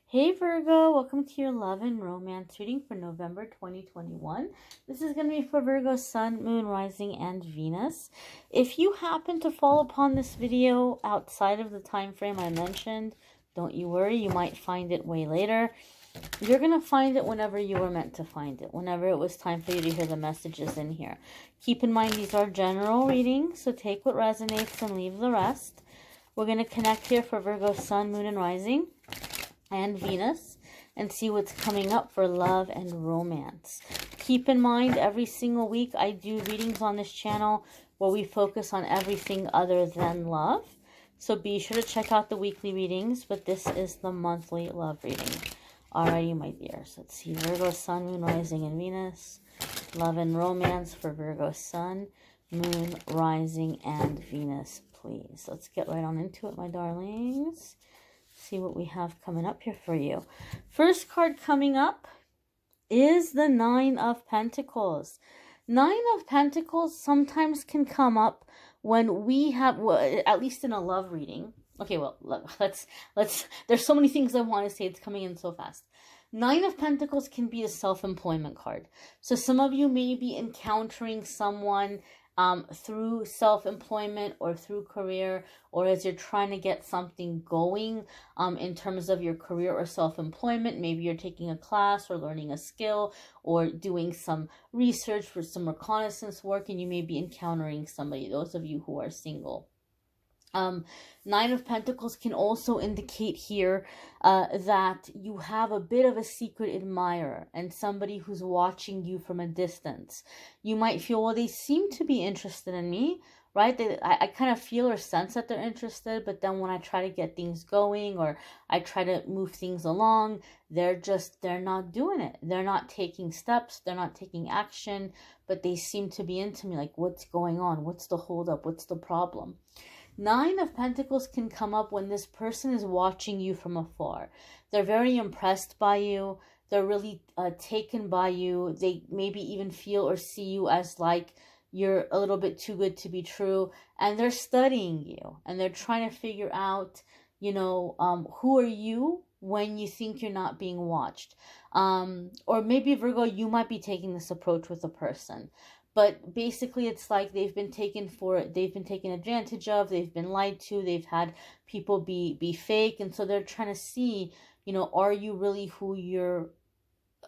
Hey Virgo, welcome to your love and romance reading for November 2021. This is going to be for Virgo, Sun, Moon, Rising, and Venus. If you happen to fall upon this video outside of the time frame I mentioned, don't you worry, you might find it way later. You're going to find it whenever you were meant to find it, whenever it was time for you to hear the messages in here. Keep in mind these are general readings, so take what resonates and leave the rest. We're going to connect here for Virgo, Sun, Moon, and Rising, and Venus, and see what's coming up for love and romance. Keep in mind, every single week I do readings on this channel where we focus on everything other than love. So be sure to check out the weekly readings, but this is the monthly love reading. Alrighty, my dears. Let's see. Virgo, Sun, Moon, Rising, and Venus. Love and romance for Virgo, Sun, Moon, Rising, and Venus, please. Let's get right on into it, my darlings. See what we have coming up here for you. First card coming up is the Nine of Pentacles. Nine of Pentacles sometimes can come up when we have, well, at least in a love reading. Okay, well, let's there's so many things I want to say. It's coming in so fast. Nine of Pentacles can be a self-employment card. So some of you may be encountering someone through self-employment or through career, or as you're trying to get something going in terms of your career or self-employment. Maybe you're taking a class or learning a skill or doing some research for some reconnaissance work, and you may be encountering somebody, those of you who are single. Nine of Pentacles can also indicate here that you have a bit of a secret admirer and somebody who's watching you from a distance. You might feel, well, they seem to be interested in me, right? I kind of feel or sense that they're interested, but then when I try to get things going or I try to move things along, they're not doing it. They're not taking steps. They're not taking action, but they seem to be into me. Like, what's going on? What's the holdup? What's the problem? Nine of Pentacles can come up when this person is watching you from afar. They're very impressed by you. They're really taken by you. They maybe even feel or see you as like you're a little bit too good to be true. And they're studying you. And they're trying to figure out, you know, who are you when you think you're not being watched. Or maybe, Virgo, you might be taking this approach with a person. But basically, it's like they've been taken advantage of, they've been lied to, they've had people be fake, and so they're trying to see, you know, are you really who you're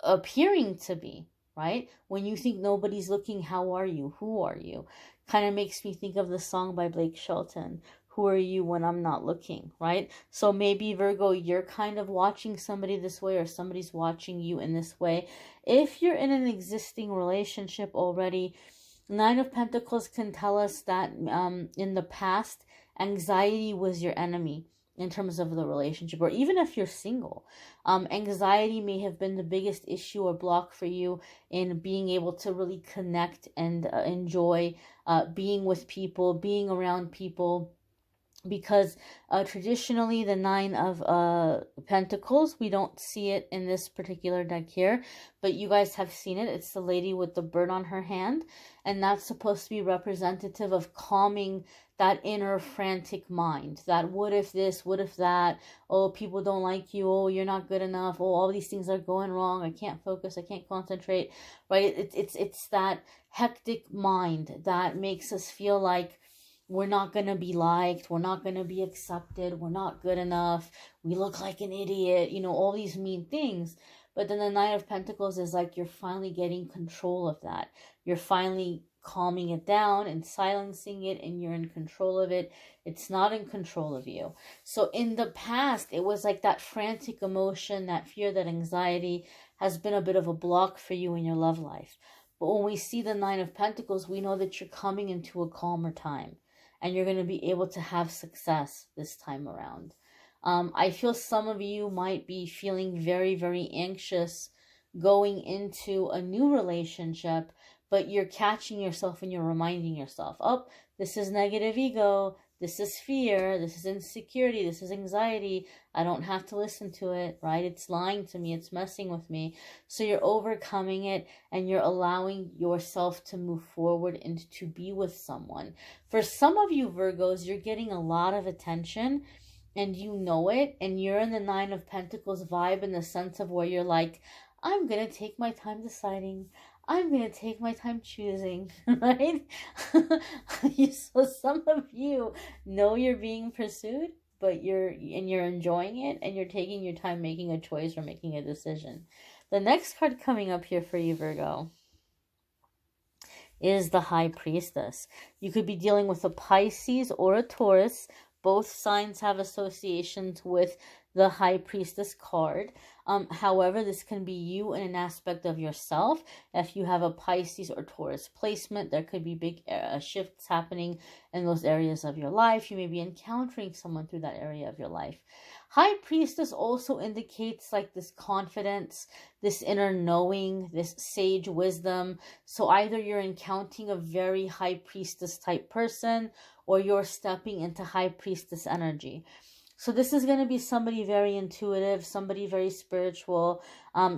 appearing to be, right? When you think nobody's looking, how are you? Who are you? Kind of makes me think of the song by Blake Shelton, Who Are You When I'm Not Looking, right? So maybe, Virgo, you're kind of watching somebody this way, or somebody's watching you in this way. If you're in an existing relationship already, Nine of Pentacles can tell us that in the past, anxiety was your enemy in terms of the relationship, or even if you're single. Anxiety may have been the biggest issue or block for you in being able to really connect and enjoy being with people, being around people. Because traditionally the Nine of Pentacles, we don't see it in this particular deck here, but you guys have seen it. It's the lady with the bird on her hand, and that's supposed to be representative of calming that inner frantic mind. That what if this, what if that, oh, people don't like you, oh, you're not good enough, oh, all these things are going wrong, I can't focus, I can't concentrate, right? It's that hectic mind that makes us feel like we're not going to be liked, we're not going to be accepted, we're not good enough, we look like an idiot, you know, all these mean things. But then the Nine of Pentacles is like you're finally getting control of that. You're finally calming it down and silencing it, and you're in control of it. It's not in control of you. So in the past, it was like that frantic emotion, that fear, that anxiety has been a bit of a block for you in your love life. But when we see the Nine of Pentacles, we know that you're coming into a calmer time. And you're going to be able to have success this time around. I feel some of you might be feeling very, very anxious going into a new relationship, but you're catching yourself and you're reminding yourself, oh, this is negative ego, this is fear, this is insecurity, this is anxiety. I don't have to listen to it, right? It's lying to me, it's messing with me. So you're overcoming it and you're allowing yourself to move forward and to be with someone. For some of you Virgos, you're getting a lot of attention and you know it, and you're in the Nine of Pentacles vibe in the sense of where you're like, I'm going to take my time deciding. I'm going to take my time choosing, right? So some of you know you're being pursued, but you're enjoying it, and you're taking your time making a choice or making a decision. The next card coming up here for you, Virgo, is the High Priestess. You could be dealing with a Pisces or a Taurus. Both signs have associations with the High Priestess card. However, this can be you in an aspect of yourself. If you have a Pisces or Taurus placement, there could be big shifts happening in those areas of your life. You may be encountering someone through that area of your life. High Priestess also indicates like this confidence, this inner knowing, this sage wisdom. So either you're encountering a very High Priestess type person, or you're stepping into High Priestess energy. So this is going to be somebody very intuitive, somebody very spiritual,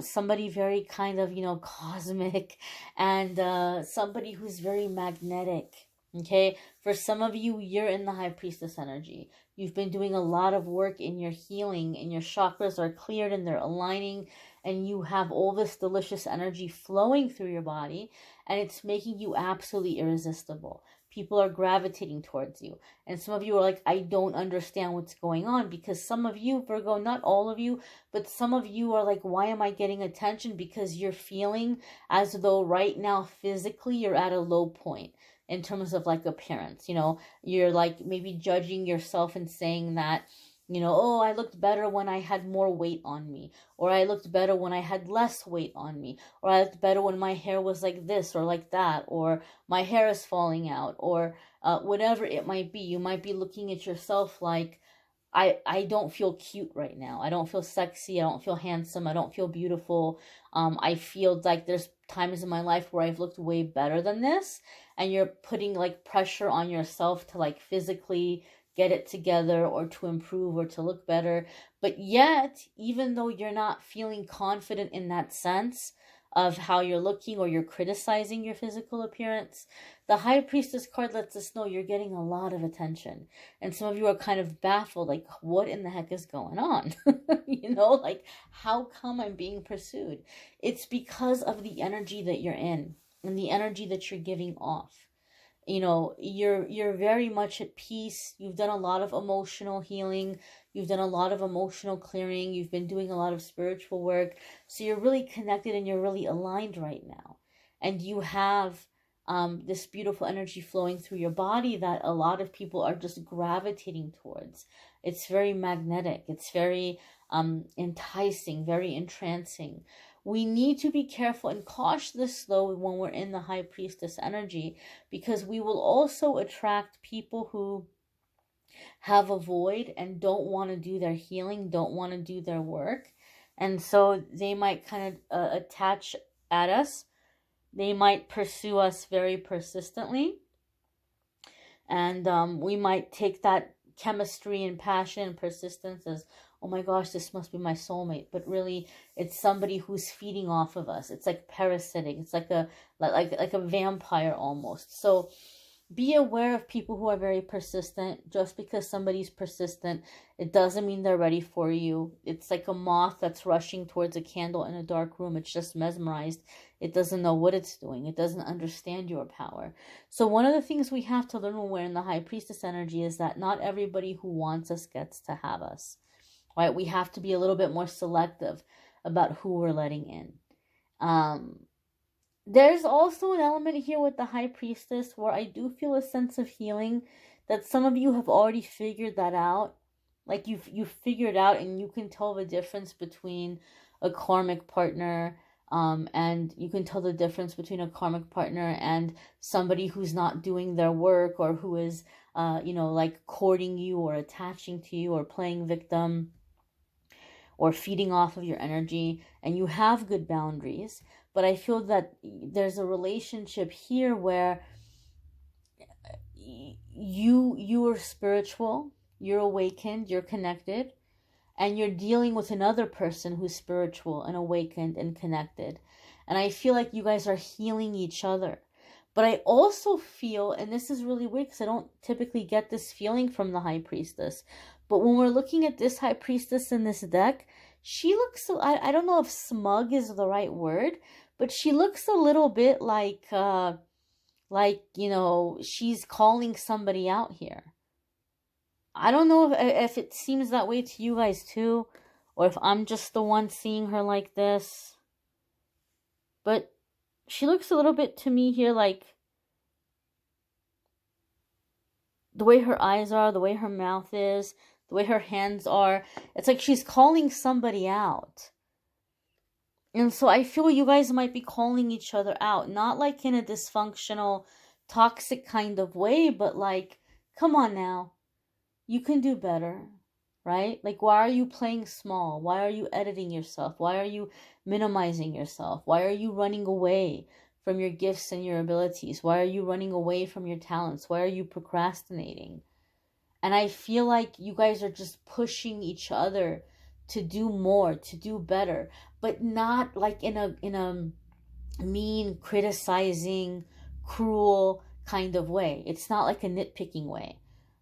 somebody very kind of, cosmic, and somebody who's very magnetic. Okay, for some of you, you're in the High Priestess energy. You've been doing a lot of work in your healing, and your chakras are cleared and they're aligning, and you have all this delicious energy flowing through your body, and it's making you absolutely irresistible. People are gravitating towards you. And some of you are like, I don't understand what's going on, because some of you, Virgo, not all of you, but some of you are like, why am I getting attention? Because you're feeling as though right now physically you're at a low point in terms of like appearance. You're like maybe judging yourself and saying that, oh, I looked better when I had more weight on me, or I looked better when I had less weight on me, or I looked better when my hair was like this or like that, or my hair is falling out, or whatever it might be. You might be looking at yourself like, I don't feel cute right now. I don't feel sexy. I don't feel handsome. I don't feel beautiful. I feel like there's times in my life where I've looked way better than this, and you're putting like pressure on yourself to like physically get it together, or to improve, or to look better. But yet, even though you're not feeling confident in that sense of how you're looking, or you're criticizing your physical appearance, the High Priestess card lets us know you're getting a lot of attention. And some of you are kind of baffled, like, what in the heck is going on? Like, how come I'm being pursued? It's because of the energy that you're in, and the energy that you're giving off. You're very much at peace. You've done a lot of emotional healing. You've done a lot of emotional clearing. You've been doing a lot of spiritual work. So you're really connected, and you're really aligned right now. And you have this beautiful energy flowing through your body that a lot of people are just gravitating towards. It's very magnetic. It's very enticing, very entrancing. We need to be careful and cautious though when we're in the High Priestess energy, because we will also attract people who have a void and don't want to do their healing, don't want to do their work. And so they might kind of attach at us. They might pursue us very persistently. And we might take that chemistry and passion and persistence as, oh my gosh, this must be my soulmate. But really, it's somebody who's feeding off of us. It's like parasitic. It's like a vampire almost. So be aware of people who are very persistent. Just because somebody's persistent, it doesn't mean they're ready for you. It's like a moth that's rushing towards a candle in a dark room. It's just mesmerized. It doesn't know what it's doing. It doesn't understand your power. So one of the things we have to learn when we're in the High Priestess energy is that not everybody who wants us gets to have us. Right? We have to be a little bit more selective about who we're letting in. There's also an element here with the High Priestess where I do feel a sense of healing, that some of you have already figured that out. Like you've figured out, and you can tell the difference between a karmic partner, and you can tell the difference between a karmic partner and somebody who's not doing their work, or who is, like courting you, or attaching to you, or playing victim, or feeding off of your energy. And you have good boundaries. But I feel that there's a relationship here where you are spiritual, you're awakened, you're connected, and you're dealing with another person who's spiritual and awakened and connected. And I feel like you guys are healing each other. But I also feel, and this is really weird because I don't typically get this feeling from the High Priestess, But when we're looking at this high priestess in this deck, she looks so, I don't know if smug is the right word, but she looks a little bit like, you know, she's calling somebody out here. I don't know if it seems that way to you guys too, or if I'm just the one seeing her like this. But she looks a little bit to me here like the way her eyes are, the way her mouth is, the way her hands are. It's like she's calling somebody out. And so I feel you guys might be calling each other out, not like in a dysfunctional, toxic kind of way, but like, come on now, you can do better, right? Like, why are you playing small? Why are you editing yourself? Why are you minimizing yourself? Why are you running away from your gifts and your abilities? Why are you running away from your talents? Why are you procrastinating? And I feel like you guys are just pushing each other to do more, to do better, but not like in a mean, criticizing, cruel kind of way. It's not like a nitpicking way.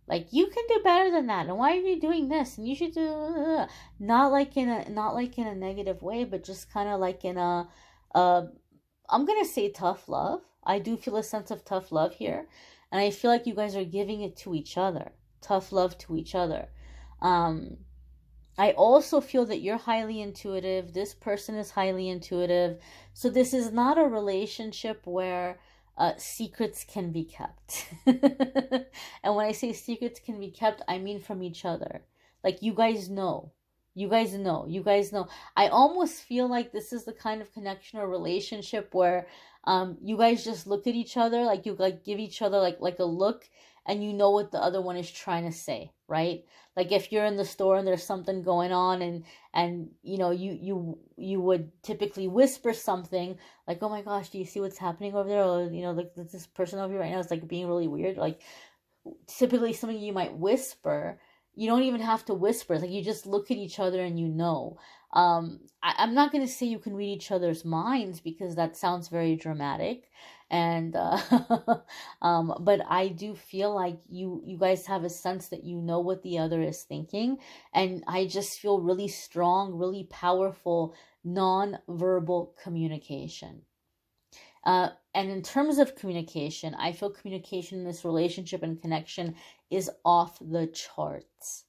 Like, you can do better than that, and why are you doing this? And you should do not like in a negative way, but just kind of like in a I'm gonna say tough love. I do feel a sense of tough love here, and I feel like you guys are giving it to each other. Tough love to each other. I also feel that you're highly intuitive. This person is highly intuitive. So this is not a relationship where secrets can be kept. And when I say secrets can be kept, I mean from each other. Like, you guys know. You guys know. You guys know. I almost feel like this is the kind of connection or relationship where you guys just look at each other, like you like give each other like a look, and you know what the other one is trying to say, right? Like, if you're in the store and there's something going on, and you know, you would typically whisper something like, oh my gosh, do you see what's happening over there? Or, you know, like, this person over here right now is like being really weird. Like, typically something you might whisper, you don't even have to whisper. It's like you just look at each other and you know. I'm not going to say you can read each other's minds, because that sounds very dramatic. And but I do feel like you guys have a sense that you know what the other is thinking. And I just feel really strong, really powerful, non-verbal communication. And in terms of communication, I feel communication in this relationship and connection is off the charts.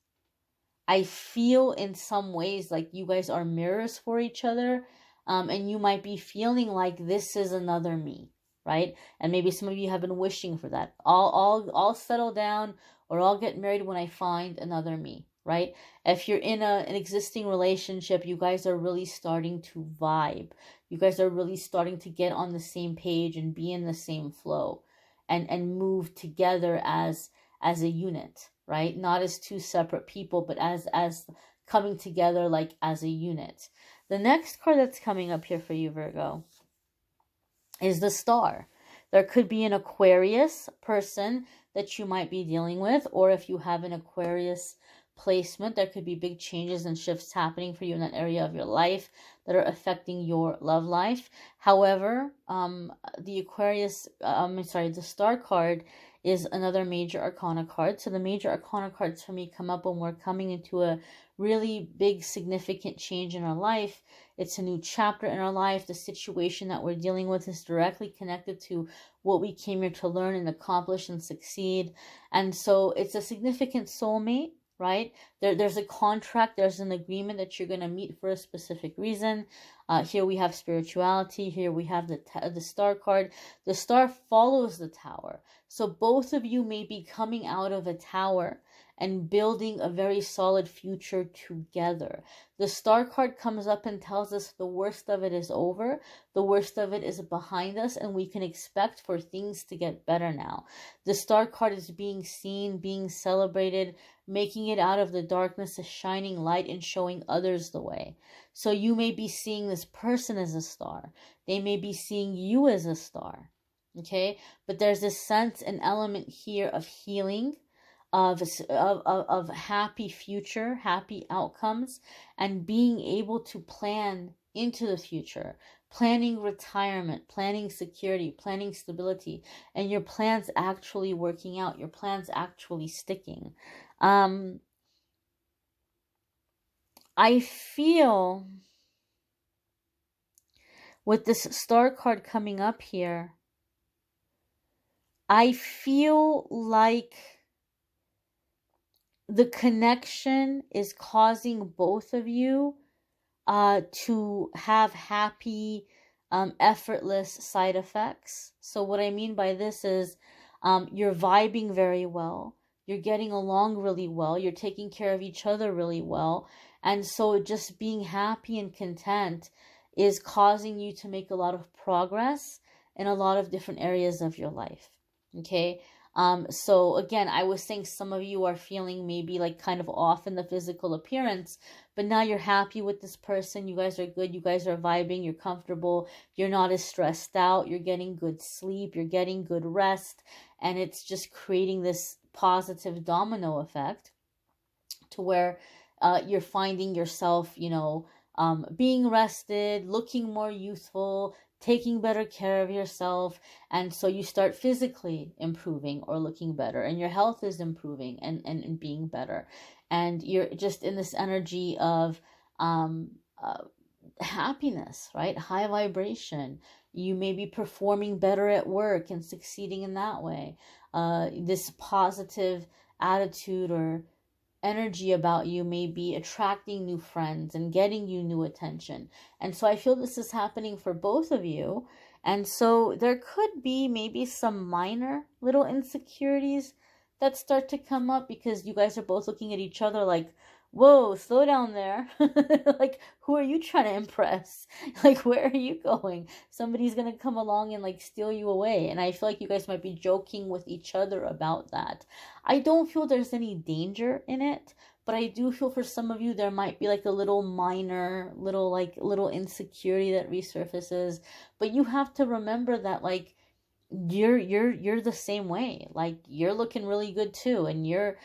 I feel in some ways like you guys are mirrors for each other, and you might be feeling like this is another me, right? And maybe some of you have been wishing for that. I'll settle down, or I'll get married when I find another me, right? If you're in an existing relationship, you guys are really starting to vibe. You guys are really starting to get on the same page and be in the same flow, and move together as a unit, right? Not as two separate people, but as coming together like as a unit. The next card that's coming up here for you, Virgo, is the Star. There could be an Aquarius person that you might be dealing with, or if you have an Aquarius placement, there could be big changes and shifts happening for you in that area of your life that are affecting your love life. However, the the Star card is another major arcana card. So the major arcana cards for me come up when we're coming into a really big, significant change in our life. It's a new chapter in our life. The situation that we're dealing with is directly connected to what we came here to learn and accomplish and succeed. And so it's a significant soulmate, right? There's a contract, there's an agreement that you're going to meet for a specific reason. Here we have spirituality. Here we have the Star card. The Star follows the Tower. So both of you may be coming out of a tower and building a very solid future together. The Star card comes up and tells us the worst of it is over. The worst of it is behind us, and we can expect for things to get better now. The Star card is being seen, being celebrated, making it out of the darkness, a shining light, and showing others the way. So you may be seeing this person as a star. They may be seeing you as a star. Okay? But there's this sense and element here of healing, of happy future, happy outcomes, and being able to plan into the future, planning retirement, planning security, planning stability, and your plans actually working out, your plans actually sticking. I feel with this star card coming up here, I feel like the connection is causing both of you to have happy, effortless side effects. So what I mean by this is you're vibing very well. You're getting along really well. You're taking care of each other really well. And so just being happy and content is causing you to make a lot of progress in a lot of different areas of your life. Okay. So again, I was saying some of you are feeling maybe like kind of off in the physical appearance, but now you're happy with this person. You guys are good. You guys are vibing. You're comfortable. You're not as stressed out. You're getting good sleep. You're getting good rest. And it's just creating this positive domino effect to where you're finding yourself, being rested, looking more youthful, taking better care of yourself. And so you start physically improving or looking better, and your health is improving and being better. And you're just in this energy of happiness, right? High vibration. You may be performing better at work and succeeding in that way. This positive attitude or energy about you may be attracting new friends and getting you new attention. And so I feel this is happening for both of you. And so there could be maybe some minor little insecurities that start to come up because you guys are both looking at each other like, whoa, slow down there. Like, who are you trying to impress? Like, where are you going? Somebody's going to come along and like steal you away. And I feel like you guys might be joking with each other about that. I don't feel there's any danger in it, but I do feel for some of you there might be like a little minor, little insecurity that resurfaces. But you have to remember that like you're the same way. Like, you're looking really good too, and you're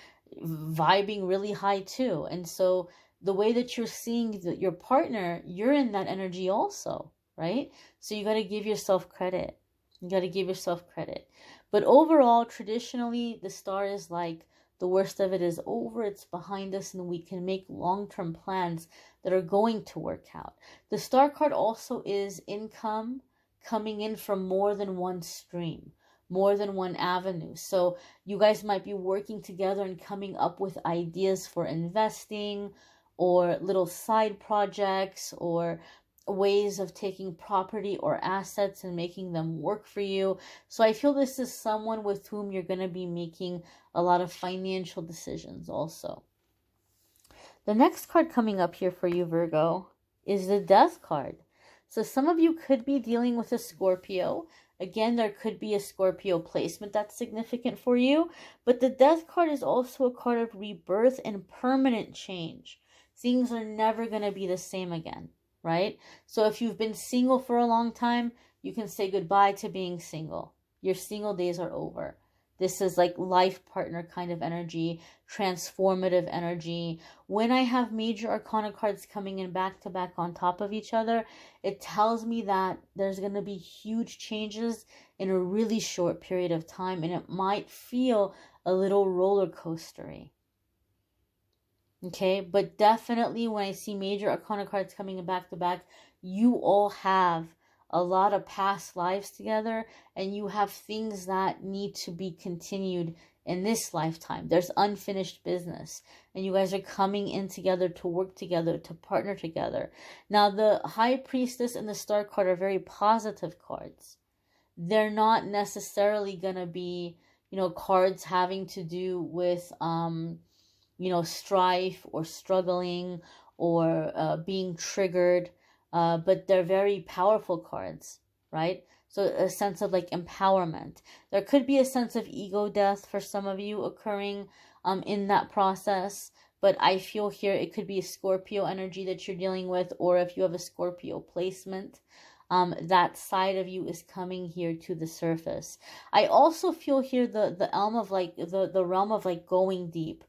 vibing really high too. And so the way that you're seeing your partner, you're in that energy also, right? So you got to give yourself credit. You got to give yourself credit. But overall, traditionally, the star is like the worst of it is over. It's behind us, and we can make long-term plans that are going to work out. The star card also is income coming in from more than one stream, more than one avenue. So you guys might be working together and coming up with ideas for investing or little side projects or ways of taking property or assets and making them work for you. So I feel this is someone with whom you're going to be making a lot of financial decisions also. The next card coming up here for you, Virgo, is the Death card. So some of you could be dealing with a Scorpio. Again, there could be a Scorpio placement that's significant for you. But the Death card is also a card of rebirth and permanent change. Things are never going to be the same again, right? So if you've been single for a long time, you can say goodbye to being single. Your single days are over. This is like life partner kind of energy, transformative energy. When I have major arcana cards coming in back to back on top of each other, it tells me that there's going to be huge changes in a really short period of time, and it might feel a little roller coastery. Okay, but definitely when I see major arcana cards coming in back to back, you all have a lot of past lives together, and you have things that need to be continued in this lifetime. There's unfinished business, and you guys are coming in together to work together, to partner together. Now, the High Priestess and the Star card are very positive cards. They're not necessarily going to be, cards having to do with, strife or struggling or being triggered. But they're very powerful cards, right? So a sense of like empowerment. There could be a sense of ego death for some of you occurring in that process. But I feel here it could be a Scorpio energy that you're dealing with, or if you have a Scorpio placement, that side of you is coming here to the surface. I also feel here the realm of like the realm of like going deep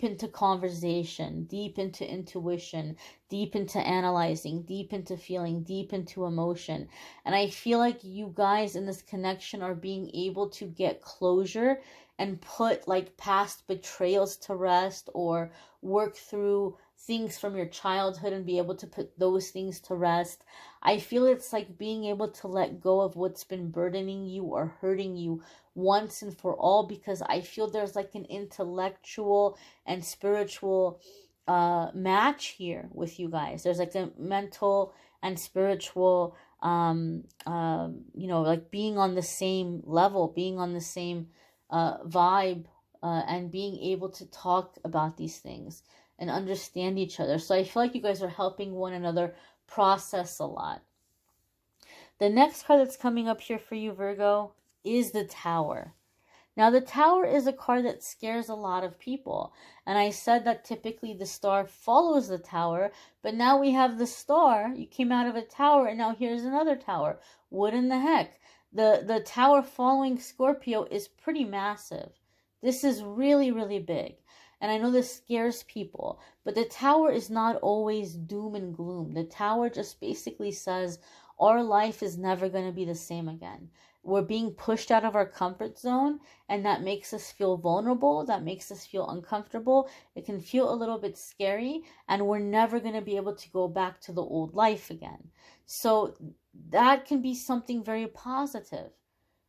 into conversation, deep into intuition, deep into analyzing, deep into feeling, deep into emotion. And I feel like you guys in this connection are being able to get closure and put like past betrayals to rest, or work through things from your childhood and be able to put those things to rest. I feel it's like being able to let go of what's been burdening you or hurting you once and for all, because I feel there's like an intellectual and spiritual match here with you guys. There's like a mental and spiritual you know, like being on the same level, being on the same vibe, and being able to talk about these things and understand each other. So I feel like you guys are helping one another process a lot. The next card that's coming up here for you, Virgo, is the Tower. Now, the Tower is a card that scares a lot of people. And I said that typically the star follows the Tower, but now we have the star. You came out of a tower, and now here's another tower. What in the heck? The Tower following Scorpio is pretty massive. This is really, really big. And I know this scares people, but the Tower is not always doom and gloom. The Tower just basically says our life is never going to be the same again. We're being pushed out of our comfort zone, and that makes us feel vulnerable. That makes us feel uncomfortable. It can feel a little bit scary, and we're never going to be able to go back to the old life again. So that can be something very positive.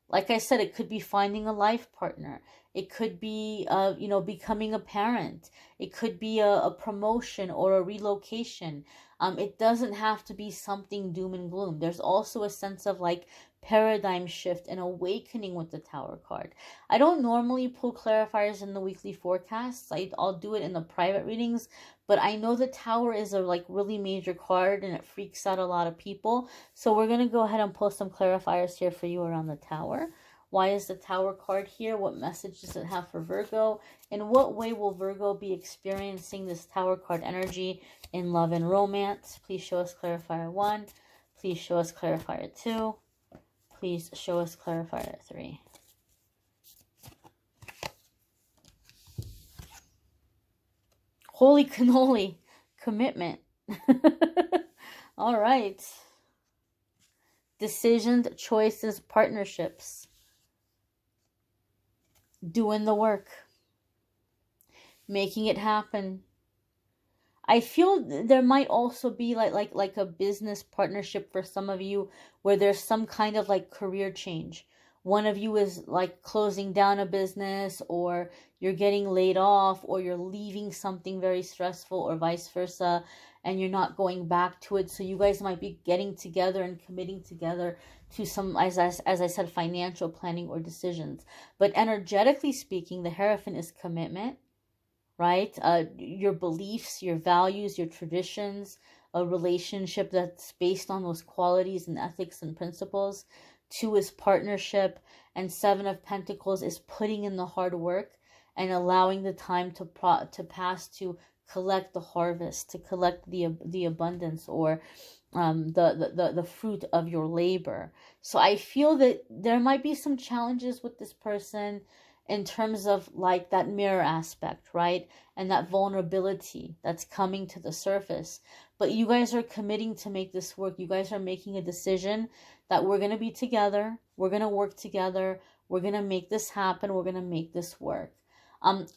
Like I said, it could be finding a life partner. It could be, you know, becoming a parent. It could be a promotion or a relocation. It doesn't have to be something doom and gloom. There's also a sense of like paradigm shift and awakening with the Tower card. I don't normally pull clarifiers in the weekly forecasts. I'll do it in the private readings, but I know the Tower is a like really major card and it freaks out a lot of people. So we're going to go ahead and pull some clarifiers here for you around the Tower. Why is the Tower card here? What message does it have for Virgo? In what way will Virgo be experiencing this Tower card energy in love and romance? Please show us clarifier 1. Please show us clarifier 2. Please show us clarifier 3. Holy cannoli. Commitment. All right. Decisions, choices, partnerships. Doing the work. Making it happen. I feel there might also be like a business partnership for some of you where there's some kind of like career change. One of you is like closing down a business, or you're getting laid off, or you're leaving something very stressful, or vice versa, and you're not going back to it. So you guys might be getting together and committing together to some, as I said, financial planning or decisions. But energetically speaking, the Hierophant is commitment. Right? Your beliefs, your values, your traditions, a relationship that's based on those qualities and ethics and principles. 2 is partnership, and 7 of Pentacles is putting in the hard work and allowing the time to pass to collect the harvest, to collect the abundance, or the fruit of your labor. So I feel that there might be some challenges with this person in terms of like that mirror aspect, right? And that vulnerability that's coming to the surface. But you guys are committing to make this work. You guys are making a decision that we're going to be together. We're going to work together. We're going to make this happen. We're going to make this work.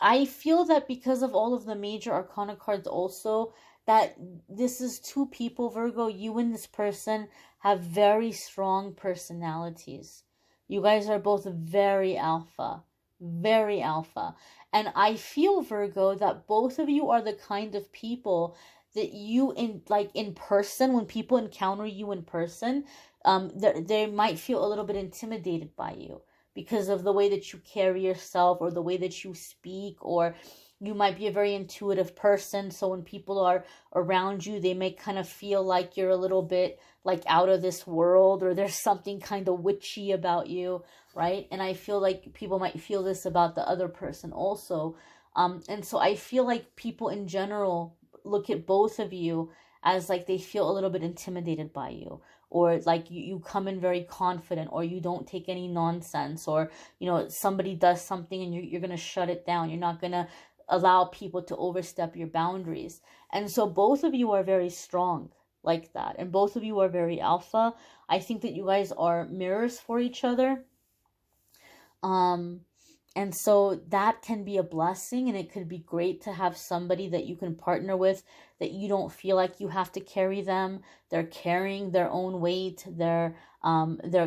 I feel that because of all of the major arcana cards also, that this is 2 people, Virgo. You and this person have very strong personalities. You guys are both very alpha. Very alpha. And I feel, Virgo, that both of you are the kind of people that you in person, when people encounter you in person, they might feel a little bit intimidated by you because of the way that you carry yourself or the way that you speak, or you might be a very intuitive person. So when people are around you, they may kind of feel like you're a little bit like out of this world, or there's something kind of witchy about you, right? And I feel like people might feel this about the other person also. And so I feel like people in general look at both of you as like they feel a little bit intimidated by you, or like you come in very confident, or you don't take any nonsense, or, you know, somebody does something and you're going to shut it down. You're not going to allow people to overstep your boundaries. And so both of you are very strong like that. And both of you are very alpha. I think that you guys are mirrors for each other. And so that can be a blessing, and it could be great to have somebody that you can partner with, that you don't feel like you have to carry them. They're carrying their own weight. They're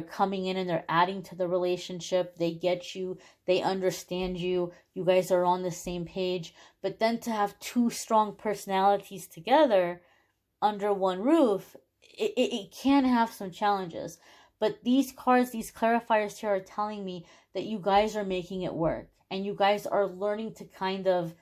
coming in and they're adding to the relationship. They get you. They understand you. You guys are on the same page. But then to have two strong personalities together under one roof, it can have some challenges. But these cards, these clarifiers here are telling me that you guys are making it work. And you guys are learning to kind of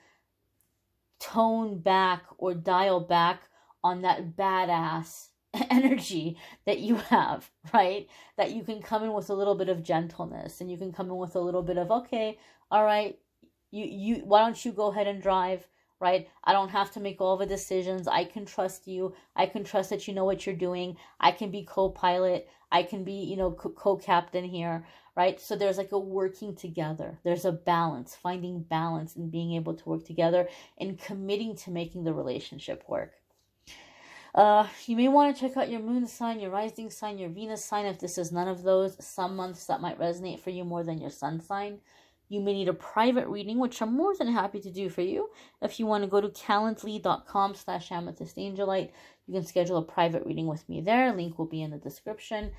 tone back or dial back on that badass energy that you have, right? That you can come in with a little bit of gentleness, and you can come in with a little bit of, okay, all right, you why don't you go ahead and drive, right? I don't have to make all the decisions. I can trust you. I can trust that you know what you're doing. I can be co-pilot. I can be, you know, co-captain here, right? So there's like a working together. There's a balance, finding balance and being able to work together and committing to making the relationship work. You may want to check out your moon sign, your rising sign, your Venus sign. If this is none of those, some months that might resonate for you more than your sun sign. You may need a private reading, which I'm more than happy to do for you. If you want to go to calendly.com/amethystangelite, you can schedule a private reading with me there. Link will be in the description.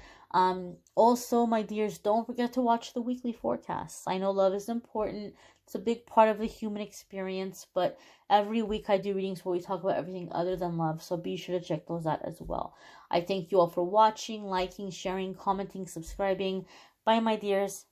Also, my dears, don't forget to watch the weekly forecasts. I know love is important. It's a big part of the human experience, but every week I do readings where we talk about everything other than love, so be sure to check those out as well. I thank you all for watching, liking, sharing, commenting, subscribing. Bye, my dears.